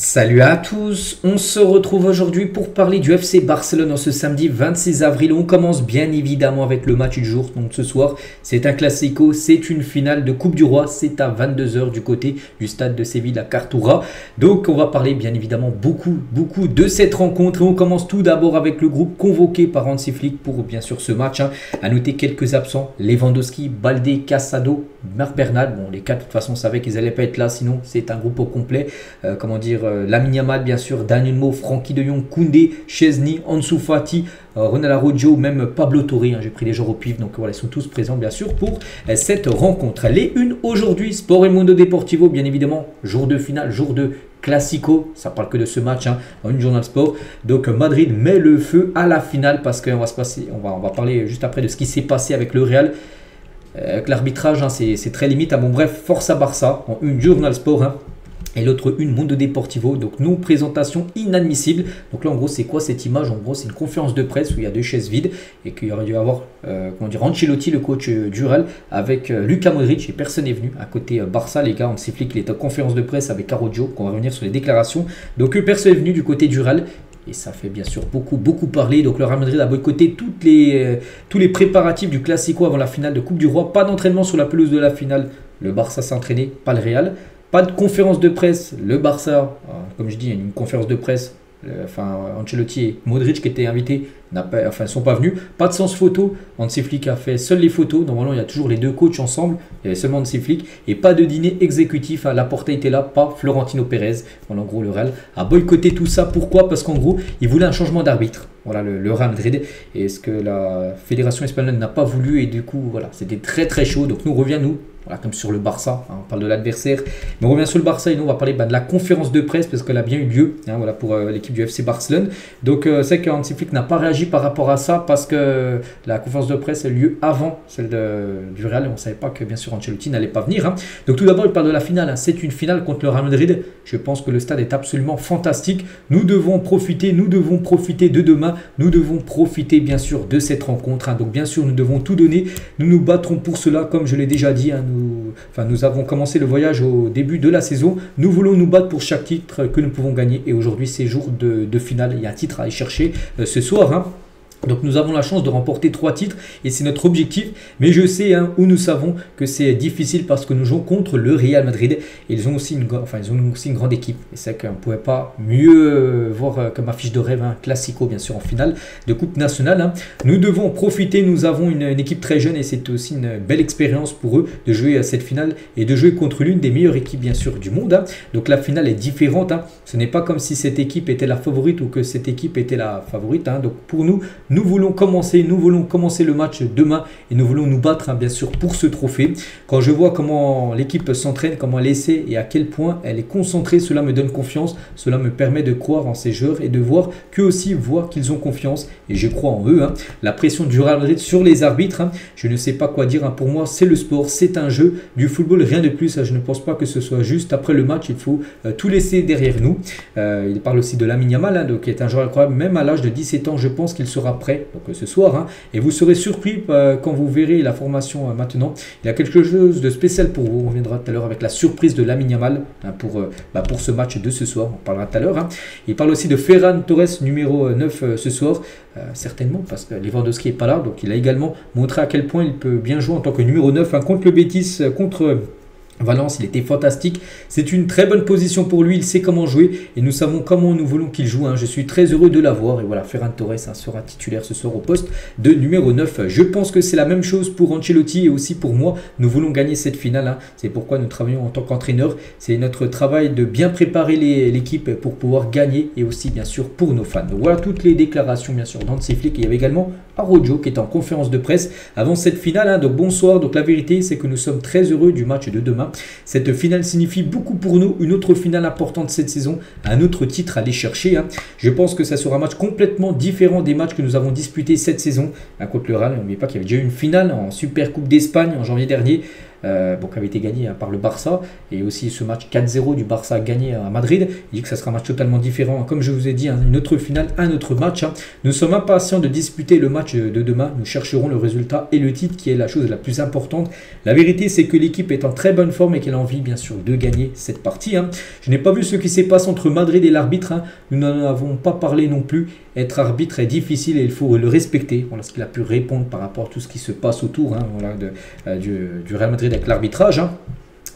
Salut à tous, on se retrouve aujourd'hui pour parler du FC Barcelone en ce samedi 26 avril. On commence bien évidemment avec le match du jour. Donc ce soir, c'est un classico, c'est une finale de Coupe du Roi. C'est à 22 h du côté du stade de Séville à Cartura. Donc on va parler bien évidemment beaucoup de cette rencontre. Et on commence tout d'abord avec le groupe convoqué par Hansi Flick pour bien sûr ce match. À noter quelques absents, Lewandowski, Baldé, Casado, Marc Bernal. Bon, les quatre de toute façon savaient qu'ils n'allaient pas être là, sinon c'est un groupe au complet. Lamine Yamal, bien sûr, Daniel Mo, Frenkie de Jong, Koundé, Chesney, Ansu Fati, Ronald Araujo, même Pablo Torre. J'ai pris les joueurs au pif, donc voilà, ils sont tous présents bien sûr pour cette rencontre. Les unes aujourd'hui, Sport et Mundo Deportivo, bien évidemment, jour de finale, jour de Classico, ça parle que de ce match en une journal sport. Donc Madrid met le feu à la finale parce qu'on on va parler juste après de ce qui s'est passé avec le Real. Avec l'arbitrage, c'est très limite. Bon bref, force à Barça en une journal sport. Et l'autre une Mundo Deportivo, donc non présentation inadmissible. Donc là en gros c'est quoi cette image? En gros c'est une conférence de presse où il y a deux chaises vides et qu'il y aurait dû avoir Ancelotti, le coach du Real, avec Luka Modric, et personne n'est venu à côté Barça. Les gars, on s'est qu'il est en conférence de presse avec Araujo, qu'on va revenir sur les déclarations. Donc personne n'est venu du côté du Real. Et ça fait bien sûr beaucoup parler. Donc le Real Madrid a boycotté tous les préparatifs du Classico avant la finale de Coupe du Roi. Pas d'entraînement sur la pelouse de la finale. Le Barça s'est entraîné, pas le Real. Pas de conférence de presse. Le Barça, comme je dis, une conférence de presse. Ancelotti et Modric qui étaient invités ne sont pas venus. Pas de séance photo. Hansi Flick a fait seules les photos. Normalement, il y a toujours les deux coachs ensemble. Il y avait seulement Hansi Flick. Et pas de dîner exécutif. Laporta était là, pas Florentino Pérez. Voilà, en gros, le Real a boycotté tout ça. Pourquoi? Parce qu'en gros, il voulait un changement d'arbitre. Voilà, le Real Madrid. Et ce que la fédération espagnole n'a pas voulu. Et du coup, voilà, c'était très chaud. Donc, nous, on revient, voilà, comme sur le Barça, on parle de l'adversaire. Mais on revient sur le Barça et nous on va parler de la conférence de presse parce qu'elle a bien eu lieu voilà, pour l'équipe du FC Barcelone. Donc c'est que Hansi Flick n'a pas réagi par rapport à ça parce que la conférence de presse a eu lieu avant celle du Real et on ne savait pas que bien sûr Ancelotti n'allait pas venir. Donc tout d'abord il parle de la finale, c'est une finale contre le Real Madrid. Je pense que le stade est absolument fantastique. Nous devons profiter de demain, nous devons profiter bien sûr de cette rencontre. Donc bien sûr nous devons tout donner, nous nous battrons pour cela comme je l'ai déjà dit. Nous avons commencé le voyage au début de la saison. Nous voulons nous battre pour chaque titre que nous pouvons gagner. Et aujourd'hui, c'est jour de finale. Il y a un titre à aller chercher ce soir. Donc nous avons la chance de remporter 3 titres et c'est notre objectif. Mais je sais où nous savons que c'est difficile parce que nous jouons contre le Real Madrid. Et ils ont aussi une grande équipe. Et c'est qu'on ne pouvait pas mieux voir comme affiche de rêve Classico bien sûr en finale de Coupe nationale. Nous devons profiter. Nous avons une équipe très jeune et c'est aussi une belle expérience pour eux de jouer à cette finale et de jouer contre l'une des meilleures équipes bien sûr du monde. Donc la finale est différente. Ce n'est pas comme si cette équipe était la favorite ou que cette équipe était la favorite. Donc pour nous, nous voulons commencer le match demain et nous voulons nous battre bien sûr pour ce trophée. Quand je vois comment l'équipe s'entraîne, comment elle essaie et à quel point elle est concentrée, cela me donne confiance, cela me permet de croire en ces joueurs et de voir qu'eux aussi voient qu'ils ont confiance et je crois en eux. La pression du Real Madrid sur les arbitres, je ne sais pas quoi dire. Pour moi c'est le sport, c'est un jeu, du football, rien de plus. Je ne pense pas que ce soit juste. Après le match il faut tout laisser derrière nous. Il parle aussi de Lamine Yamal qui est un joueur incroyable, même à l'âge de 17 ans je pense qu'il sera prêt donc ce soir et vous serez surpris quand vous verrez la formation maintenant. Il y a quelque chose de spécial pour vous. On reviendra tout à l'heure avec la surprise de Lamine Yamal pour ce match de ce soir. On parlera tout à l'heure. Il parle aussi de Ferran Torres numéro 9 ce soir, certainement parce que Lewandowski n'est pas là, donc il a également montré à quel point il peut bien jouer en tant que numéro 9 contre le Betis, contre Valence. Il était fantastique. C'est une très bonne position pour lui. Il sait comment jouer et nous savons comment nous voulons qu'il joue. Je suis très heureux de l'avoir. Et voilà, Ferran Torres sera titulaire ce soir au poste de numéro 9. Je pense que c'est la même chose pour Ancelotti et aussi pour moi. Nous voulons gagner cette finale. C'est pourquoi nous travaillons en tant qu'entraîneur. C'est notre travail de bien préparer l'équipe pour pouvoir gagner et aussi bien sûr pour nos fans. Donc, voilà toutes les déclarations bien sûr d'Hansi Flick. Il y avait également Araujo qui est en conférence de presse avant cette finale. Donc bonsoir. Donc la vérité c'est que nous sommes très heureux du match de demain. Cette finale signifie beaucoup pour nous, une autre finale importante cette saison, un autre titre à aller chercher. Je pense que ça sera un match complètement différent des matchs que nous avons disputés cette saison contre le Real. N'oubliez pas qu'il y avait déjà eu une finale en Super Coupe d'Espagne en janvier dernier. bon, qui avait été gagné par le Barça, et aussi ce match 4-0 du Barça gagné à Madrid. Il dit que ça sera un match totalement différent. Comme je vous ai dit, une autre finale, un autre match. Nous sommes impatients de disputer le match de demain. Nous chercherons le résultat et le titre qui est la chose la plus importante. La vérité, c'est que l'équipe est en très bonne forme et qu'elle a envie, bien sûr, de gagner cette partie. Je n'ai pas vu ce qui s'est passé entre Madrid et l'arbitre. Nous n'en avons pas parlé non plus. Être arbitre est difficile et il faut le respecter. Voilà ce qu'il a pu répondre par rapport à tout ce qui se passe autour voilà, du Real Madrid avec l'arbitrage.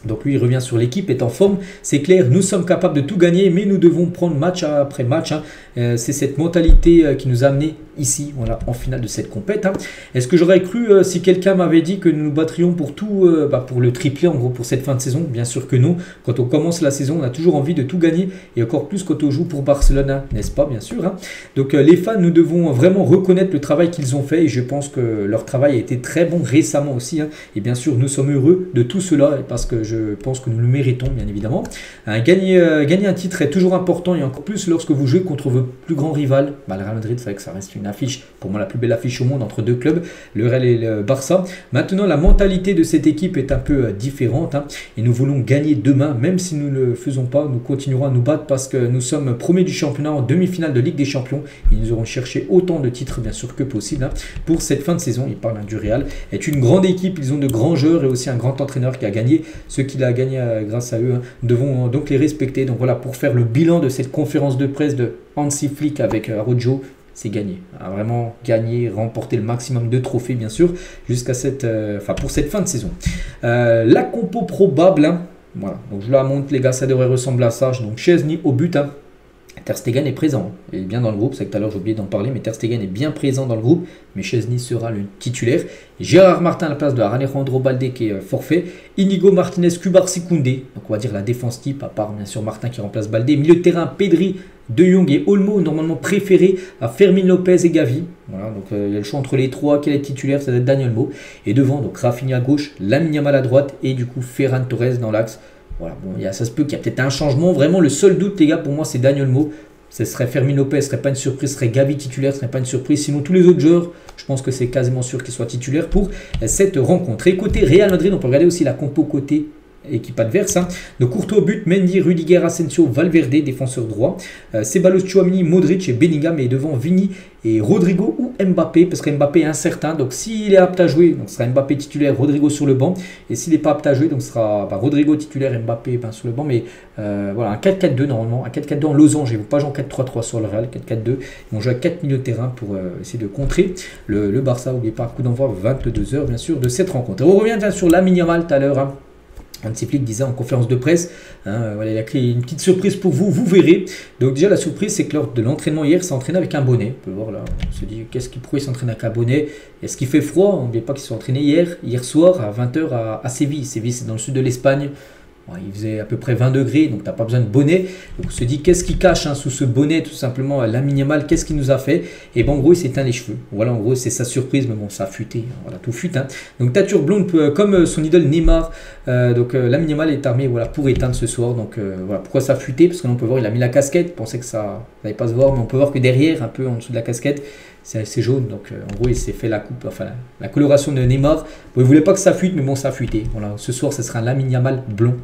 Donc lui, il revient sur l'équipe, est en forme. C'est clair, nous sommes capables de tout gagner, mais nous devons prendre match après match. C'est cette mentalité qui nous a amené ici, voilà, en finale de cette compète. Est-ce que j'aurais cru si quelqu'un m'avait dit que nous nous battrions pour tout, pour le triplé, en gros, pour cette fin de saison? Bien sûr que non. Quand on commence la saison, on a toujours envie de tout gagner, et encore plus quand on joue pour Barcelone, n'est-ce pas, bien sûr. Donc les fans, nous devons vraiment reconnaître le travail qu'ils ont fait, et je pense que leur travail a été très bon récemment aussi. Et bien sûr, nous sommes heureux de tout cela, parce que je pense que nous le méritons, bien évidemment. Gagner un titre est toujours important, et encore plus lorsque vous jouez contre vos plus grands rivales. Le Real Madrid, c'est vrai que ça reste une affiche, pour moi la plus belle affiche au monde entre deux clubs, le Real et le Barça. Maintenant, la mentalité de cette équipe est un peu différente, et nous voulons gagner demain. Même si nous ne le faisons pas, nous continuerons à nous battre parce que nous sommes premiers du championnat en demi-finale de Ligue des Champions, et nous aurons cherché autant de titres, bien sûr, que possible pour cette fin de saison. Il parle du Real, est une grande équipe, ils ont de grands joueurs et aussi un grand entraîneur qui a gagné ce qu'il a gagné grâce à eux. Nous devons donc les respecter. Donc voilà, pour faire le bilan de cette conférence de presse de Hansi Flick avec Araujo, c'est gagné. Vraiment gagné, remporter le maximum de trophées, bien sûr, jusqu'à pour cette fin de saison. La compo probable, voilà. Donc je la montre, les gars, ça devrait ressembler à ça. Donc Szczęsny au but. Ter Stegen est présent, il est bien dans le groupe, c'est que tout à l'heure j'ai oublié d'en parler, mais Ter Stegen est bien présent dans le groupe, mais Szczęsny sera le titulaire. Gérard Martin à la place de Alejandro Balde qui est forfait, Inigo Martinez, Cubarsí Koundé, donc on va dire la défense type, à part bien sûr Martin qui remplace Balde, milieu de terrain Pedri, De Jong et Olmo, normalement préférés à Fermin Lopez et Gavi. Voilà, donc il y a le choix entre les trois, quel est titulaire, ça va être Dani Olmo, et devant donc Rafinha à gauche, Lamine Yamal à droite, et du coup Ferran Torres dans l'axe. Voilà, bon, ça se peut qu'il y a peut-être un changement. Vraiment, le seul doute, les gars, pour moi, c'est Dani Olmo. Ce serait Fermin Lopez, ce serait pas une surprise. Ce serait Gavi titulaire, ce serait pas une surprise. Sinon, tous les autres joueurs, je pense que c'est quasiment sûr qu'ils soient titulaires pour cette rencontre. Et côté Real Madrid, on peut regarder aussi la compo côté équipe adverse. Donc Courtois au but, Mendy, Rudiger, Asensio, Valverde, défenseur droit, Ceballos, Tchouaméni, Modric et Bellingham, et devant Vini et Rodrigo ou Mbappé, parce que Mbappé est incertain, donc s'il est apte à jouer, donc ce sera Mbappé titulaire, Rodrigo sur le banc, et s'il n'est pas apte à jouer, donc ce sera Rodrigo titulaire, Mbappé sur le banc, mais voilà, un 4-4-2 normalement, un 4-4-2 en losange, ils ne vont pas jouer en 4-3-3 sur le Real, 4-4-2, ils vont jouer à 4 milieux de terrain pour essayer de contrer le Barça. N'oubliez pas, coup d'envoi 22h bien sûr de cette rencontre. Et on revient bien sur Lamine Yamal tout à l'heure. Hansi Flick disait en conférence de presse, voilà, il a créé une petite surprise pour vous, vous verrez. Donc déjà la surprise, c'est que lors de l'entraînement hier, il s'est entraîné avec un bonnet. On peut voir là, on se dit, pourquoi il s'entraîne avec un bonnet? Est-ce qu'il fait froid? N'oubliez pas qu'il s'est entraîné hier soir à 20h à Séville. Séville, c'est dans le sud de l'Espagne. Bon, il faisait à peu près 20 degrés, donc tu n'as pas besoin de bonnet. Donc on se dit, qu'est-ce qui cache sous ce bonnet, tout simplement, Lamine Yamal, qu'est-ce qu'il nous a fait? Et bon, en gros, il s'est teint les cheveux. Voilà, en gros, c'est sa surprise, mais bon, ça a fuité. Voilà, tout fute. Donc, teinture blonde, comme son idole Neymar. Lamine Yamal est armé voilà, pour éteindre ce soir. Donc, voilà, pourquoi ça a fuité? Parce que là, on peut voir, il a mis la casquette. Je pensais que ça n'allait pas se voir, mais on peut voir que derrière, un peu en dessous de la casquette, c'est jaune. Donc, en gros, il s'est fait la coupe, enfin, la coloration de Neymar. Bon, il ne voulait pas que ça fuite, mais bon, ça a fuité. Voilà, ce soir, ce sera un Lamine Yamal blond.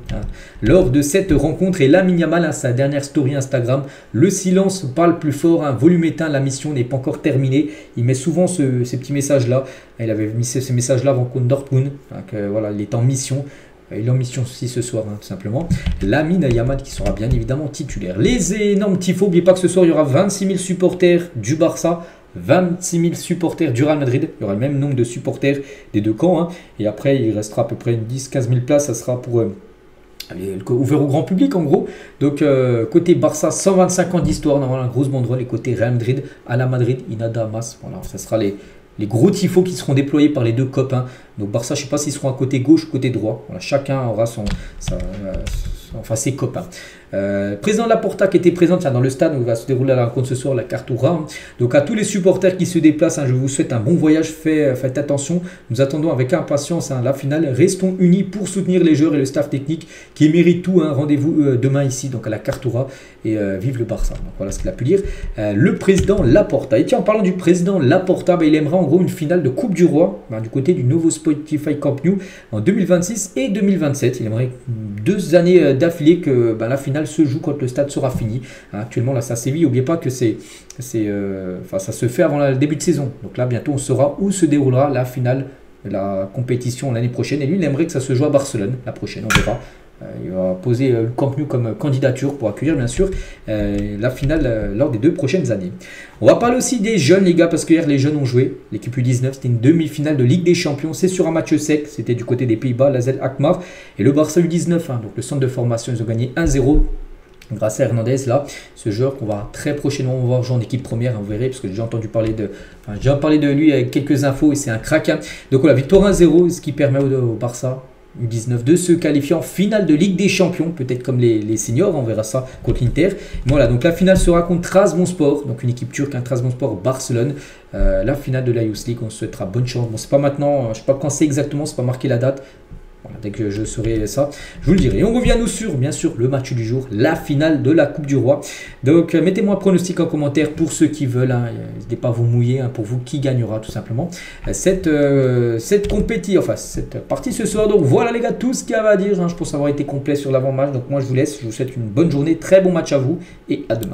Lors de cette rencontre, et Lamine Yamal, sa dernière story Instagram, le silence parle plus fort, volume éteint, la mission n'est pas encore terminée. Il met souvent ces petits messages-là. Il avait mis ces messages-là avant contre Dortmund. Voilà, il est en mission. Il est en mission aussi ce soir, tout simplement. Lamine Yamal qui sera bien évidemment titulaire. Les énormes tifos, n'oubliez pas que ce soir, il y aura 26 000 supporters du Barça, 26 000 supporters du Real Madrid. Il y aura le même nombre de supporters des deux camps. Et après, il restera à peu près 10-15 000 places. Ça sera pour ouvert au grand public en gros. Donc côté Barça, 125 ans d'histoire, normalement la grosse banderole. Et côté Real Madrid, à la Madrid, Inada Mas. Voilà, ça sera les gros tifos qui seront déployés par les deux copains. Donc Barça, je ne sais pas s'ils seront à côté gauche ou côté droit. Voilà, chacun aura ses copains. Président Laporta qui était présent dans le stade où va se dérouler la rencontre ce soir, la Cartoura. Donc à tous les supporters qui se déplacent, je vous souhaite un bon voyage, faites attention, nous attendons avec impatience la finale, restons unis pour soutenir les joueurs et le staff technique qui méritent tout. Rendez-vous demain ici donc à la Cartoura et vive le Barça. Donc voilà ce qu'il a pu dire le président Laporta. Et tiens, en parlant du président Laporta, il aimerait en gros une finale de Coupe du Roi du côté du nouveau Spotify Camp Nou en 2026 et 2027. Il aimerait 2 années d'affilée que la finale se joue quand le stade sera fini. Actuellement là ça sévit, n'oubliez pas que ça se fait avant le début de saison. Donc là bientôt on saura où se déroulera la finale de la compétition l'année prochaine. Et lui il aimerait que ça se joue à Barcelone la prochaine, on verra. Il va poser le Camp Nou comme candidature pour accueillir bien sûr la finale lors des 2 prochaines années. On va parler aussi des jeunes les gars, parce que hier les jeunes ont joué. L'équipe U19 c'était une demi-finale de Ligue des Champions, c'est sur un match sec, c'était du côté des Pays-Bas, l'AZ Alkmaar. Et le Barça U19, donc le centre de formation, ils ont gagné 1-0. Grâce à Hernandez là, ce joueur qu'on va très prochainement voir jouer en équipe première, vous verrez, parce que j'ai déjà entendu parler de lui avec quelques infos et c'est un crack. Donc voilà, victoire 1-0, ce qui permet au Barça U19 de se qualifier en finale de Ligue des Champions, peut-être comme les seniors, on verra ça contre l'Inter. Voilà, donc la finale sera contre Trabzonspor, donc une équipe turque, Trabzonspor Barcelone. La finale de la Youth League, on se souhaitera bonne chance. Bon, c'est pas maintenant, je sais pas quand c'est exactement, c'est pas marqué la date. Voilà, dès que je saurai ça, je vous le dirai. Et on revient nous sur, bien sûr, le match du jour, la finale de la Coupe du Roi. Donc, mettez-moi un pronostic en commentaire pour ceux qui veulent. N'hésitez pas à vous mouiller pour vous qui gagnera tout simplement cette compétition, enfin cette partie ce soir. Donc voilà les gars, tout ce qu'il y avait à dire. Je pense avoir été complet sur l'avant-match. Donc moi je vous laisse, je vous souhaite une bonne journée, très bon match à vous et à demain.